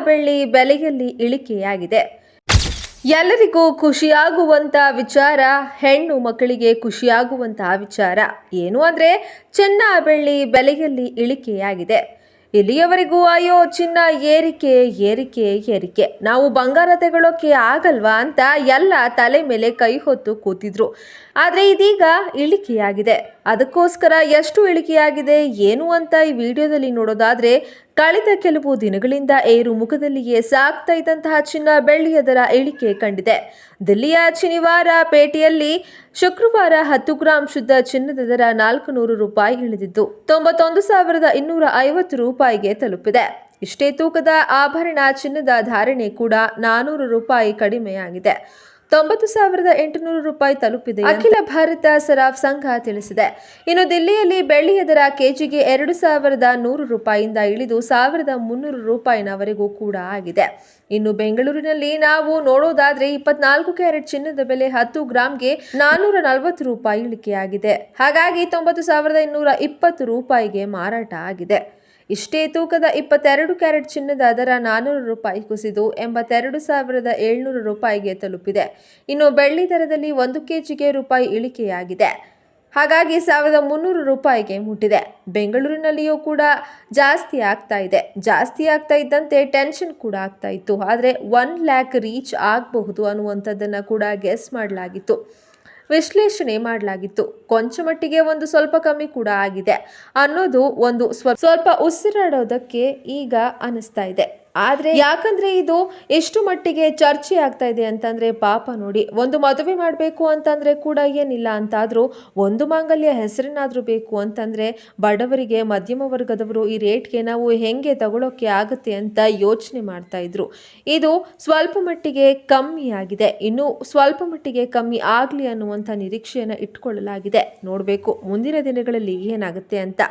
ಬೆಳ್ಳಿ ಬೆಲೆಯಲ್ಲಿ ಇಳಿಕೆಯಾಗಿದೆ. ಎಲ್ಲರಿಗೂ ಖುಷಿಯಾಗುವಂತ ವಿಚಾರ, ಹೆಣ್ಣು ಮಕ್ಕಳಿಗೆ ಖುಷಿಯಾಗುವಂತಹ ವಿಚಾರ ಏನು ಅಂದ್ರೆ ಚಿನ್ನ ಬೆಳ್ಳಿ ಬೆಲೆಯಲ್ಲಿ ಇಳಿಕೆಯಾಗಿದೆ. ಇಲ್ಲಿಯವರೆಗೂ ಅಯ್ಯೋ ಚಿನ್ನ ಏರಿಕೆ ಏರಿಕೆ ಏರಿಕೆ, ನಾವು ಬಂಗಾರ ತಗೊಳ್ಳೋಕೆ ಆಗಲ್ವಾ ಅಂತ ಎಲ್ಲ ತಲೆ ಮೇಲೆ ಕೈ ಹೊತ್ತು ಕೂತಿದ್ರು. ಆದರೆ ಇದೀಗ ಇಳಿಕೆಯಾಗಿದೆ. ಅದಕ್ಕೋಸ್ಕರ ಎಷ್ಟು ಇಳಿಕೆಯಾಗಿದೆ ಏನು ಅಂತ ಈ ವಿಡಿಯೋದಲ್ಲಿ ನೋಡೋದಾದ್ರೆ, ಕಳೆದ ಕೆಲವು ದಿನಗಳಿಂದ ಏರು ಮುಖದಲ್ಲಿಯೇ ಸಾಗ್ತಾ ಇದ್ದಂತಹ ಚಿನ್ನ ಬೆಳ್ಳಿಯ ದರ ಇಳಿಕೆ ಕಂಡಿದೆ. ದಿಲ್ಲಿಯ ಶನಿವಾರ ಪೇಟೆಯಲ್ಲಿ ಶುಕ್ರವಾರ 10 ಗ್ರಾಂ ಶುದ್ಧ ಚಿನ್ನದ ದರ 400 ರೂಪಾಯಿ ಇಳಿದಿದ್ದು 91,250 ರೂಪಾಯಿಗೆ ತಲುಪಿದೆ. ಇಷ್ಟೇ ತೂಕದ ಆಭರಣ ಚಿನ್ನದ ಧಾರಣೆ ಕೂಡ 400 ರೂಪಾಯಿ ಕಡಿಮೆಯಾಗಿದೆ. 90,800 ರೂಪಾಯಿ ತಲುಪಿದೆ ಅಖಿಲ ಭಾರತ ಸರಾಫ್ ಸಂಘ ತಿಳಿಸಿದೆ. ಇನ್ನು ದಿಲ್ಲಿಯಲ್ಲಿ ಬೆಳ್ಳಿಯ ದರ ಕೆಜಿಗೆ 2,100 ರೂಪಾಯಿಯಿಂದ ಇಳಿದು 1,300 ರೂಪಾಯಿನವರೆಗೂ ಕೂಡ ಆಗಿದೆ. ಇನ್ನು ಬೆಂಗಳೂರಿನಲ್ಲಿ ನಾವು ನೋಡೋದಾದ್ರೆ 24 ಕ್ಯಾರೆಟ್ ಚಿನ್ನದ ಬೆಲೆ 10 ಗ್ರಾಂಗೆ 440 ರೂಪಾಯಿ ಇಳಿಕೆಯಾಗಿದೆ. ಹಾಗಾಗಿ 90,220 ರೂಪಾಯಿಗೆ ಮಾರಾಟ ಆಗಿದೆ. ಇಷ್ಟೇ ತೂಕದ 22 ಕ್ಯಾರೆಟ್ ಚಿನ್ನದ ದರ 400 ರೂಪಾಯಿ ಕುಸಿದು 82,700 ರೂಪಾಯಿಗೆ ತಲುಪಿದೆ. ಇನ್ನು ಬೆಳ್ಳಿ ದರದಲ್ಲಿ 1 ಕೆಜಿಗೆ ರೂಪಾಯಿ ಇಳಿಕೆಯಾಗಿದೆ. ಹಾಗಾಗಿ 1,300 ರೂಪಾಯಿಗೆ ಮುಟ್ಟಿದೆ. ಬೆಂಗಳೂರಿನಲ್ಲಿಯೂ ಕೂಡ ಜಾಸ್ತಿ ಆಗ್ತಾ ಇದೆ. ಜಾಸ್ತಿ ಆಗ್ತಾ ಇದ್ದಂತೆ ಟೆನ್ಷನ್ ಕೂಡ ಆಗ್ತಾ ಇತ್ತು. ಆದರೆ 1 ಲ್ಯಾಕ್ ರೀಚ್ ಆಗಬಹುದು ಅನ್ನುವಂಥದ್ದನ್ನು ಕೂಡ ಗೆಸ್ ಮಾಡಲಾಗಿತ್ತು, ವಿಶ್ಲೇಷಣೆ ಮಾಡಲಾಗಿತ್ತು. ಕೊಂಚ ಮಟ್ಟಿಗೆ ಒಂದು ಸ್ವಲ್ಪ ಕಮ್ಮಿ ಕೂಡ ಆಗಿದೆ ಅನ್ನೋದು ಒಂದು ಸ್ವಲ್ಪ ಉಸಿರಾಡೋದಕ್ಕೆ ಈಗ ಅನಿಸ್ತಾ ಇದೆ. ಆದ್ರೆ ಯಾಕಂದ್ರೆ ಇದು ಎಷ್ಟು ಮಟ್ಟಿಗೆ ಚರ್ಚೆ ಆಗ್ತಾ ಇದೆ ಅಂತಂದ್ರೆ, ಪಾಪ ನೋಡಿ, ಒಂದು ಮದುವೆ ಮಾಡಬೇಕು ಅಂತಂದ್ರೆ ಕೂಡ ಏನಿಲ್ಲ ಅಂತಾದ್ರೂ ಒಂದು ಮಾಂಗಲ್ಯ ಹೆಸರಿನಾದ್ರೂ ಬೇಕು ಅಂತಂದ್ರೆ ಬಡವರಿಗೆ, ಮಧ್ಯಮ ವರ್ಗದವರು ಈ ರೇಟ್ಗೆ ನಾವು ಹೆಂಗೆ ತಗೊಳ್ಳೋಕೆ ಆಗುತ್ತೆ ಅಂತ ಯೋಚನೆ ಮಾಡ್ತಾ ಇದ್ರು. ಇದು ಸ್ವಲ್ಪ ಮಟ್ಟಿಗೆ ಕಮ್ಮಿ ಆಗಿದೆ. ಇನ್ನು ಸ್ವಲ್ಪ ಮಟ್ಟಿಗೆ ಕಮ್ಮಿ ಆಗ್ಲಿ ಅನ್ನುವಂಥ ನಿರೀಕ್ಷೆಯನ್ನು ಇಟ್ಕೊಳ್ಳಲಾಗಿದೆ. ನೋಡಬೇಕು ಮುಂದಿನ ದಿನಗಳಲ್ಲಿ ಏನಾಗುತ್ತೆ ಅಂತ.